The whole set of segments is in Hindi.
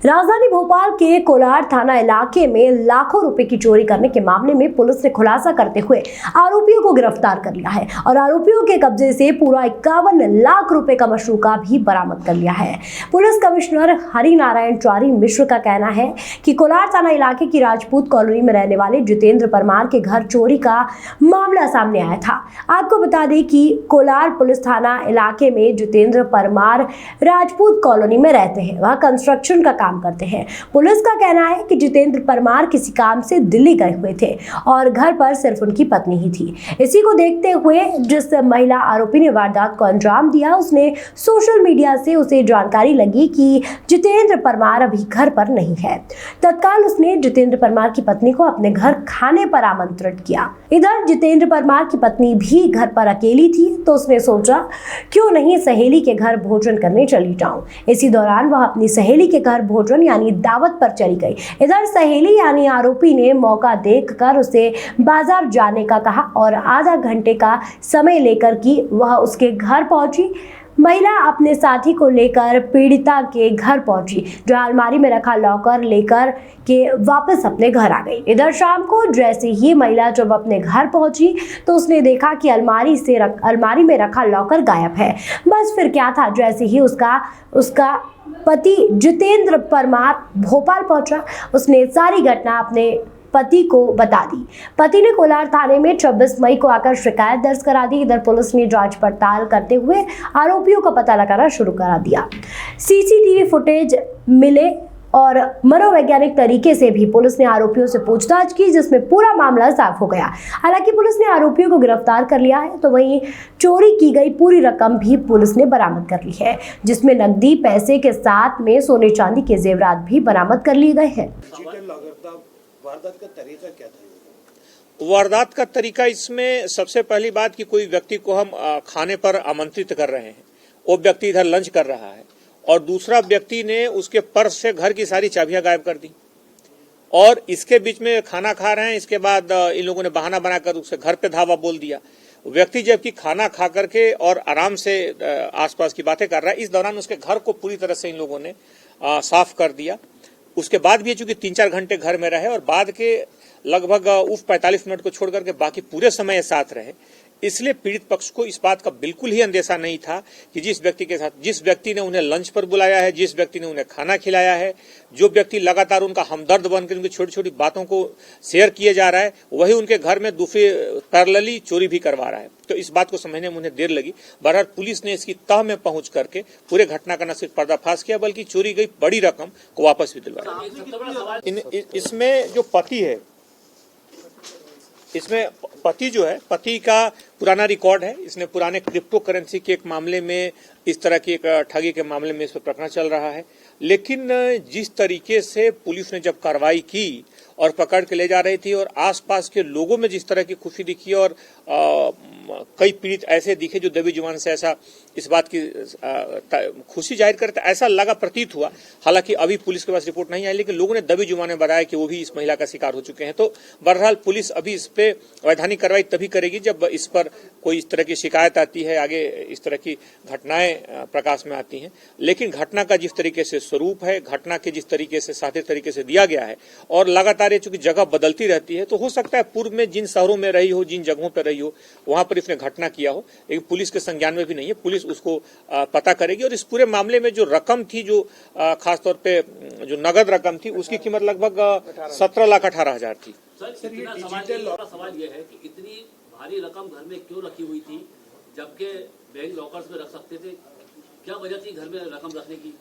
राजधानी भोपाल के कोलार थाना इलाके में लाखों रुपए की चोरी करने के मामले में पुलिस ने खुलासा करते हुए आरोपियों को गिरफ्तार कर लिया है और आरोपियों के कब्जे से पूरा 51 लाख रुपए का मशरूका भी बरामद कर लिया है। पुलिस कमिश्नर हरि नारायण चौरी मिश्र का कहना है कि कोलार थाना इलाके की राजपूत कॉलोनी में रहने वाले जितेंद्र परमार के घर चोरी का मामला सामने आया था। आपको बता दें कि कोलार पुलिस थाना इलाके में जितेंद्र परमार राजपूत कॉलोनी में रहते हैं। वह कंस्ट्रक्शन का काम करते हैं। पुलिस का कहना है कि जितेंद्र परमार किसी काम से दिल्ली गए हुए थे और घर पर सिर्फ उनकी पत्नी ही थी। इसी को देखते हुए जिस महिला आरोपी ने वारदात को अंजाम दिया, उसने सोशल मीडिया से उसे जानकारी लगी कि जितेंद्र परमार अभी घर पर नहीं है। तत्काल उसने जितेंद्र परमार की पत्नी को अपने घर खाने पर आमंत्रित किया। इधर जितेंद्र परमार की पत्नी भी घर पर अकेली थी, तो उसने सोचा क्यों नहीं सहेली के घर भोजन करने चली जाऊं। इसी दौरान वह अपनी सहेली के घर भोजन यानी दावत पर चली गई। इधर सहेली यानी आरोपी ने मौका देखकर उसे बाजार जाने का कहा और आधा घंटे का समय लेकर कि वह उसके घर पहुंची। महिला अपने साथी को लेकर पीड़िता के घर पहुंची, जहां अलमारी में रखा लॉकर लेकर के वापस अपने घर आ गई। इधर शाम को जैसे ही महिला जब अपने घर पहुंची तो उसने देखा कि अलमारी में रखा लॉकर गायब है। बस फिर क्या था, जैसे ही उसका पति जितेंद्र परमार भोपाल पहुंचा, उसने सारी घटना अपने पति को बता दी। पति ने कोलार थाने में 26 मई को आकर शिकायत दर्ज करा दी। इधर पुलिस ने जांच पड़ताल करते हुए आरोपियों का पता लगाना शुरू करा दिया। सीसीटीवी फुटेज मिले और मनोवैज्ञानिक तरीके से भी पुलिस ने आरोपियों से पूछताछ की, जिसमें पूरा मामला साफ हो गया। हालांकि पुलिस ने आरोपियों को गिरफ्तार कर लिया है, तो वहीं चोरी की गई पूरी रकम भी पुलिस ने बरामद कर ली है, जिसमें नकदी पैसे के साथ में सोने चांदी के जेवरात भी बरामद कर लिए गए हैं। वारदात का तरीका क्या था? वारदात का तरीका इसमें सबसे पहली बात कि कोई व्यक्ति को हम खाने पर आमंत्रित कर रहे हैं, वो व्यक्ति इधर लंच कर रहा है और दूसरा व्यक्ति ने उसके पर्स से घर की सारी चाबियां गायब कर दी और इसके बीच में खाना खा रहे हैं। इसके बाद इन लोगों ने बहाना बनाकर उसके घर पे धावा बोल दिया। व्यक्ति जबकि खाना खा करके और आराम से आसपास की बातें कर रहा है, इस दौरान उसके घर को पूरी तरह से इन लोगों ने साफ कर दिया। उसके बाद भी चूंकि 3-4 घंटे घर में रहे और बाद के लगभग 45 मिनट को छोड़ करके बाकी पूरे समय साथ रहे, इसलिए पीड़ित पक्ष को इस बात का बिल्कुल ही अंदेशा नहीं था कि जिस व्यक्ति के साथ, जिस व्यक्ति ने उन्हें लंच पर बुलाया है, जिस व्यक्ति ने उन्हें खाना खिलाया है, जो व्यक्ति लगातार उनका हमदर्द बनकर उनकी छोटी छोटी बातों को शेयर किए जा रहा है, वही उनके घर में दूसरी पैरेलली चोरी भी करवा रहा है। तो इस बात को समझने में उन्हें देर लगी। बहरहाल पुलिस ने इसकी तह में पहुंच करके पूरे घटना का न सिर्फ पर्दाफाश किया बल्कि चोरी गई बड़ी रकम को वापस भी दिलवाया। इसमें जो पति है, इसमें पति जो है, पति का पुराना रिकॉर्ड है। इसने पुराने क्रिप्टो करेंसी के एक मामले में, इस तरह की एक ठगी के मामले में इस पर प्रकरण चल रहा है। लेकिन जिस तरीके से पुलिस ने जब कार्रवाई की और पकड़ के ले जा रही थी और आसपास के लोगों में जिस तरह की खुशी दिखी और कई पीड़ित ऐसे दिखे जो दबी जुबान से ऐसा इस बात की खुशी जाहिर करते, ऐसा लगा, प्रतीत हुआ। हालांकि अभी पुलिस के पास रिपोर्ट नहीं आई, लेकिन लोगों ने दबी जुबान में बताया कि वो भी इस महिला का शिकार हो चुके हैं। तो बहरहाल पुलिस अभी इस पे वैधानिक कार्रवाई तभी करेगी जब इस पर कोई इस तरह की शिकायत आती है, आगे इस तरह की घटनाएं प्रकाश में आती हैं। लेकिन घटना का जिस तरीके से स्वरूप है, घटना के जिस तरीके से सादे तरीके से दिया गया है और लगातार ये चूंकि जगह बदलती रहती है, तो हो सकता है पूर्व में जिन शहरों में रही हो, जिन जगहों पर रही हो, वहां पर इसने घटना किया हो, लेकिन पुलिस के संज्ञान में भी नहीं है। पुलिस उसको पता करेगी और इस पूरे मामले में जो रकम थी, जो खासतौर पे जो नगद रकम थी, उसकी कीमत लगभग 17,18,000 थी। सर, ये सवाल ये है कि इतनी भारी रकम घर में क्यों रखी हुई थी, जबकि बैंक लॉकर्स में रख सकते थे? क्या वजह थी घर में रकम रखने की?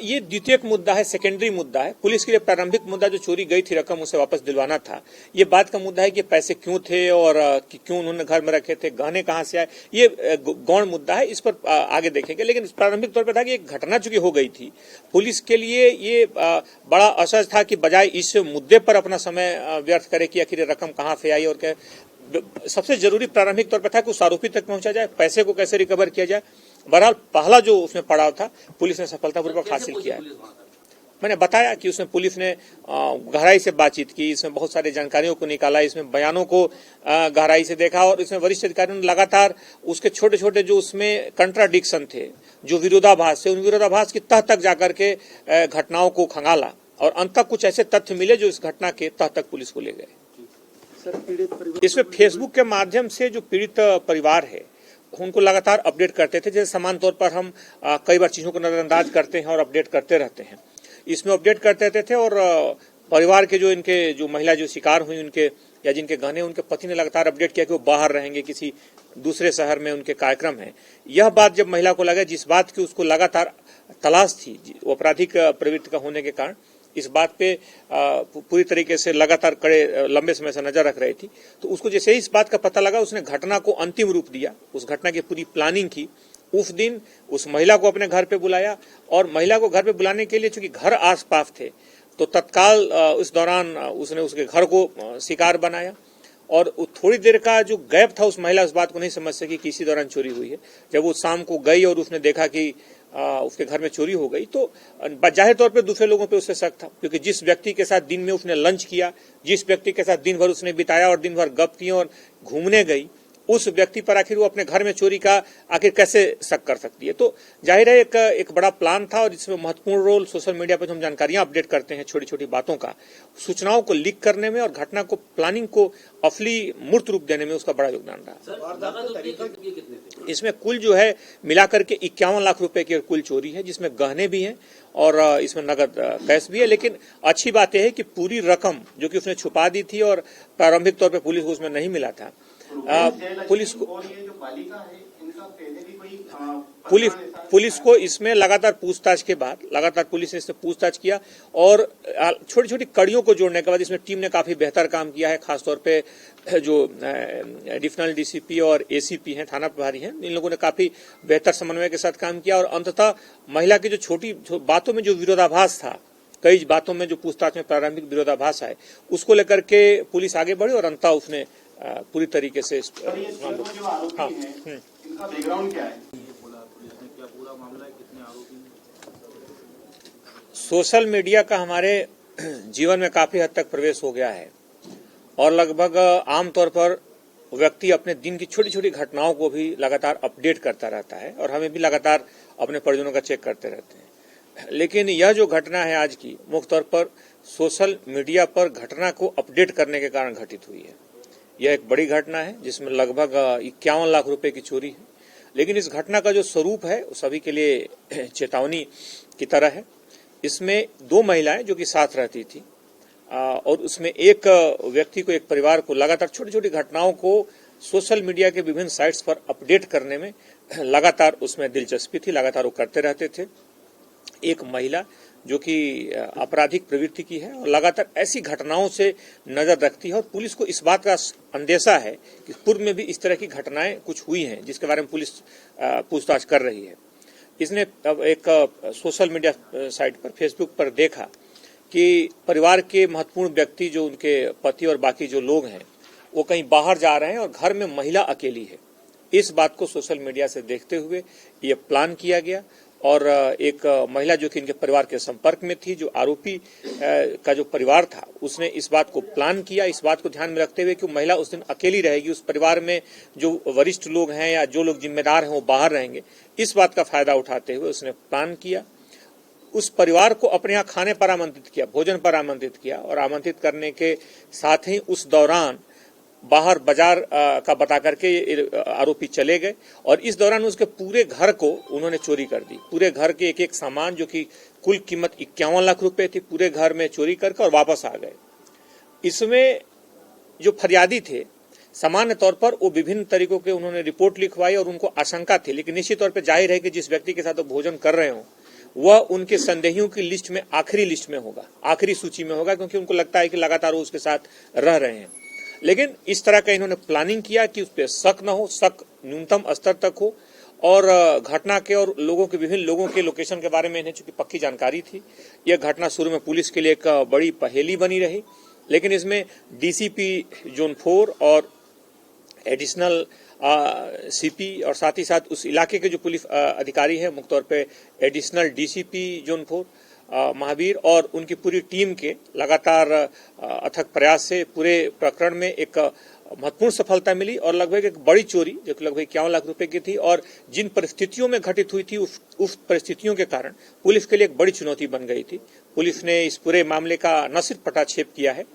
ये द्वितीयक मुद्दा है, सेकेंडरी मुद्दा है। पुलिस के लिए प्रारंभिक मुद्दा जो चोरी गई थी रकम, उसे वापस दिलवाना था। ये बात का मुद्दा है कि पैसे क्यों थे और क्यों उन्होंने घर में रखे थे, गहने कहां से आए, ये गौण मुद्दा है। इस पर आगे देखेंगे। लेकिन प्रारंभिक तौर पर था कि एक घटना चूंकि हो गई थी, पुलिस के लिए ये बड़ा असहज था कि बजाय इस मुद्दे पर अपना समय व्यर्थ करे कि आखिर रकम कहां से आई और क्या। सबसे जरूरी प्रारंभिक तौर पर था कि उस आरोपी तक पहुंचा जाए, पैसे को कैसे रिकवर किया जाए। बहरहाल पहला जो उसमें पड़ाव था, पुलिस ने सफलतापूर्वक हासिल किया है। मैंने बताया कि उसमें पुलिस ने गहराई से बातचीत की, इसमें बहुत सारी जानकारियों को निकाला, इसमें बयानों को गहराई से देखा और इसमें वरिष्ठ अधिकारियों ने लगातार उसके छोटे छोटे जो उसमें कंट्राडिक्शन थे, जो विरोधाभास थे, उन विरोधाभास की तह तक जाकर के घटनाओं को खंगाला और अंत तक कुछ ऐसे तथ्य मिले जो इस घटना के तह तक पुलिस को ले गए। इसमें फेसबुक के माध्यम से जो पीड़ित परिवार है उनको लगातार अपडेट करते थे। जैसे समान तौर पर हम कई बार चीजों को नजरअंदाज करते हैं और अपडेट करते रहते हैं, इसमें अपडेट करते रहते थे और परिवार के जो महिला जो शिकार हुई उनके या जिनके गहने उनके पति ने लगातार अपडेट किया कि वो बाहर रहेंगे, किसी दूसरे शहर में उनके कार्यक्रम है। यह बात जब महिला को लगा, जिस बात की उसको लगातार तलाश थी आपराधिक प्रवृत्ति का होने के कारण, इस बात पे पूरी तरीके से लगातार कड़े लंबे समय से नजर रख रही थी, तो उसको जैसे ही इस बात का पता लगा उसने घटना को अंतिम रूप दिया, उस घटना की पूरी प्लानिंग की। उस दिन उस महिला को अपने घर पे बुलाया और महिला को घर पे बुलाने के लिए चूंकि घर आसपास थे तो तत्काल उस दौरान उसने उसके घर को शिकार बनाया और थोड़ी देर का जो गैप था उस महिला उस बात को नहीं समझ सकी कि इसी दौरान चोरी हुई है। जब वो शाम को गई और उसने देखा कि उसके घर में चोरी हो गई तो जाहिर तौर पे दूसरे लोगों पे उससे शक था, क्योंकि जिस व्यक्ति के साथ दिन में उसने लंच किया, जिस व्यक्ति के साथ दिन भर उसने बिताया और दिन भर गप किए और घूमने गई, उस व्यक्ति पर आखिर वो अपने घर में चोरी का आखिर कैसे शक कर सकती है। तो जाहिर है एक बड़ा प्लान था और इसमें महत्वपूर्ण रोल सोशल मीडिया पर जो हम जानकारियां अपडेट करते हैं छोटी छोटी बातों का, सूचनाओं को लीक करने में और घटना को प्लानिंग को असली मूर्त रूप देने में उसका बड़ा योगदान रहा। इसमें कुल जो है मिलाकर के 51 लाख रुपए की कुल चोरी है, जिसमें गहने भी हैं और इसमें नगद कैश भी है। लेकिन अच्छी बात यह है कि पूरी रकम जो कि उसने छुपा दी थी और प्रारंभिक तौर पर पुलिस को उसमें नहीं मिला था, पुलिस को इसमें लगातार पूछताछ के बाद लगातार पुलिस ने इससे पूछताछ किया और छोटी छोटी कड़ियों को जोड़ने के बाद इसमें टीम ने काफी बेहतर काम किया है। खासतौर पे जो एडिशनल डीसीपी और एसीपी हैं, थाना प्रभारी हैं, इन लोगों ने काफी बेहतर समन्वय के साथ काम किया और अंततः महिला की जो छोटी बातों में जो विरोधाभास था, कई बातों में जो पूछताछ में प्रारंभिक विरोधाभास आए, उसको लेकर के पुलिस आगे बढ़ी और अंततः उसने पूरी तरीके से सोशल मीडिया का हमारे जीवन में काफी हद तक प्रवेश हो गया है और लगभग आमतौर पर व्यक्ति अपने दिन की छोटी छोटी घटनाओं को भी लगातार अपडेट करता रहता है और हमें भी लगातार अपने परिजनों का चेक करते रहते हैं। लेकिन यह जो घटना है आज की, मुख्य तौर पर सोशल मीडिया पर घटना को अपडेट करने के कारण घटित हुई है। यह एक बड़ी घटना है जिसमें लगभग 51 लाख रुपए की चोरी है। लेकिन इस घटना का जो स्वरूप है वो सभी के लिए चेतावनी की तरह है। इसमें 2 महिलाएं जो कि साथ रहती थी और उसमें एक व्यक्ति को, एक परिवार को लगातार छोटी छोटी घटनाओं को सोशल मीडिया के विभिन्न साइट्स पर अपडेट करने में लगातार उसमें दिलचस्पी थी, लगातार वो करते रहते थे। एक महिला जो कि आपराधिक प्रवृत्ति की है और लगातार ऐसी घटनाओं से नजर रखती है और पुलिस को इस बात का अंदेशा है कि पूर्व में भी इस तरह की घटनाएं कुछ हुई हैं जिसके बारे में पुलिस पूछताछ कर रही है। इसने अब एक सोशल मीडिया साइट पर, फेसबुक पर देखा कि परिवार के महत्वपूर्ण व्यक्ति जो उनके पति और बाकी जो लोग हैं वो कहीं बाहर जा रहे हैं और घर में महिला अकेली है। इस बात को सोशल मीडिया से देखते हुए ये प्लान किया गया और एक महिला जो कि इनके परिवार के संपर्क में थी, जो आरोपी का जो परिवार था, उसने इस बात को प्लान किया, इस बात को ध्यान में रखते हुए कि महिला उस दिन अकेली रहेगी, उस परिवार में जो वरिष्ठ लोग हैं या जो लोग जिम्मेदार हैं वो बाहर रहेंगे। इस बात का फायदा उठाते हुए उसने प्लान किया, उस परिवार को अपने यहाँ खाने पर आमंत्रित किया, भोजन पर आमंत्रित किया और आमंत्रित करने के साथ ही उस दौरान बाहर बाजार का बता करके आरोपी चले गए और इस दौरान उसके पूरे घर को उन्होंने चोरी कर दी। पूरे घर के एक एक सामान जो कि कुल कीमत 51 लाख रुपए थी, पूरे घर में चोरी करके और वापस आ गए। इसमें जो फरियादी थे, सामान्य तौर पर वो विभिन्न तरीकों के उन्होंने रिपोर्ट लिखवाई और उनको आशंका थी, लेकिन निश्चित तौर पर जाहिर है कि जिस व्यक्ति के साथ वो भोजन कर रहे हो वह उनके संदेहियों की लिस्ट में आखिरी लिस्ट में होगा, आखिरी सूची में होगा, क्योंकि उनको लगता है कि लगातार वो उसके साथ रह रहे हैं। लेकिन इस तरह का इन्होंने प्लानिंग किया कि उस पर शक न हो, शक न्यूनतम स्तर तक हो और घटना के और लोगों के, विभिन्न लोगों के लोकेशन के बारे में इन्हें चूंकि पक्की जानकारी थी। यह घटना शुरू में पुलिस के लिए एक बड़ी पहेली बनी रही, लेकिन इसमें डीसीपी जोन 4 और एडिशनल सीपी और साथ ही साथ उस इलाके के जो पुलिस अधिकारी हैं, मुख्य तौर पे एडिशनल डीसीपी जोन 4 महावीर और उनकी पूरी टीम के लगातार अथक प्रयास से पूरे प्रकरण में एक महत्वपूर्ण सफलता मिली और लगभग एक बड़ी चोरी जो लगभग 51 लाख रुपए की थी और जिन परिस्थितियों में घटित हुई थी उस परिस्थितियों के कारण पुलिस के लिए एक बड़ी चुनौती बन गई थी। पुलिस ने इस पूरे मामले का न सिर्फ पटाक्षेप किया है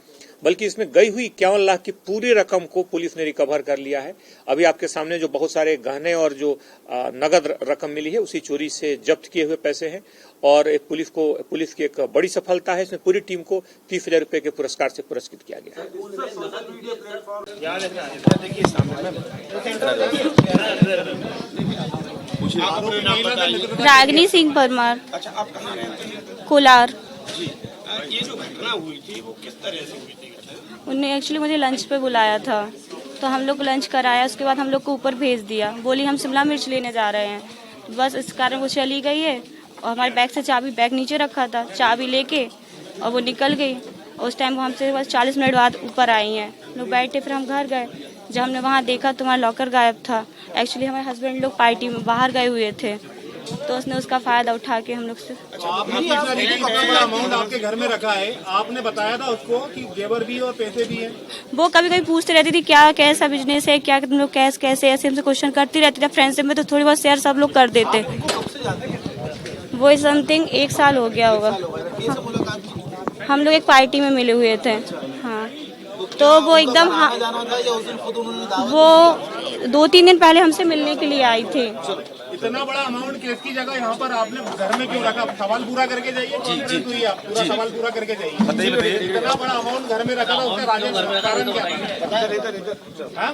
बल्कि इसमें गई हुई 51 लाख की पूरी रकम को पुलिस ने रिकवर कर लिया है। अभी आपके सामने जो बहुत सारे गहने और जो नगद रकम मिली है उसी चोरी से जब्त किए हुए पैसे हैं और पुलिस की एक बड़ी सफलता है। इसमें पूरी टीम को 30,000 रुपए के पुरस्कार से पुरस्कृत किया गया है। रागिनी सिंह परमार। अच्छा, आप कहाँ रहते हैं? कोलार। जी, ये जो घटना हुई थी वो किस तरह से हुई थी? उनने एक्चुअली मुझे लंच पे बुलाया था तो हम लोग को लंच कराया, उसके बाद हम लोग को ऊपर भेज दिया, बोली हम शिमला मिर्च लेने जा रहे हैं। बस इस कारण वो चली गई है और हमारे बैग से बैग नीचे रखा था, चाबी लेके और वो निकल गई। उस टाइम वो हमसे बस 40 मिनट बाद ऊपर आई हैं। लोग बैठे, फिर हम घर गए। जब हमने वहाँ देखा तो हमारा लॉकर गायब था। एक्चुअली हमारे हस्बैंड लोग पार्टी में बाहर गए हुए थे तो उसने उसका फायदा उठा के हम लोग से। आपने कितना बड़ा अमाउंट आपके घर में रखा है, आपने बताया था उसको कि जेवर भी और पैसे भी हैं? वो कभी कभी पूछती रहती थी क्या कैसा बिजनेस है, क्या तुम लोग कैसे ऐसे हमसे क्वेश्चन करती रहती थी। फ्रेंड्स में तो थोड़ी बहुत शेयर सब लोग कर देते। वो समथिंग 1 साल हो गया होगा। हम लोग एक पार्टी में मिले हुए थे। हाँ, तो वो एकदम वो 2-3 दिन पहले हमसे मिलने के लिए आई थी। इतना बड़ा अमाउंट केस की जगह यहाँ पर आपने घर में क्यों रखा? सवाल पूरा करके जाइए। जी, आप पूरा सवाल पूरा करके जाइए। इतना बड़ा अमाउंट घर में रखा था, उसका कारण क्या था?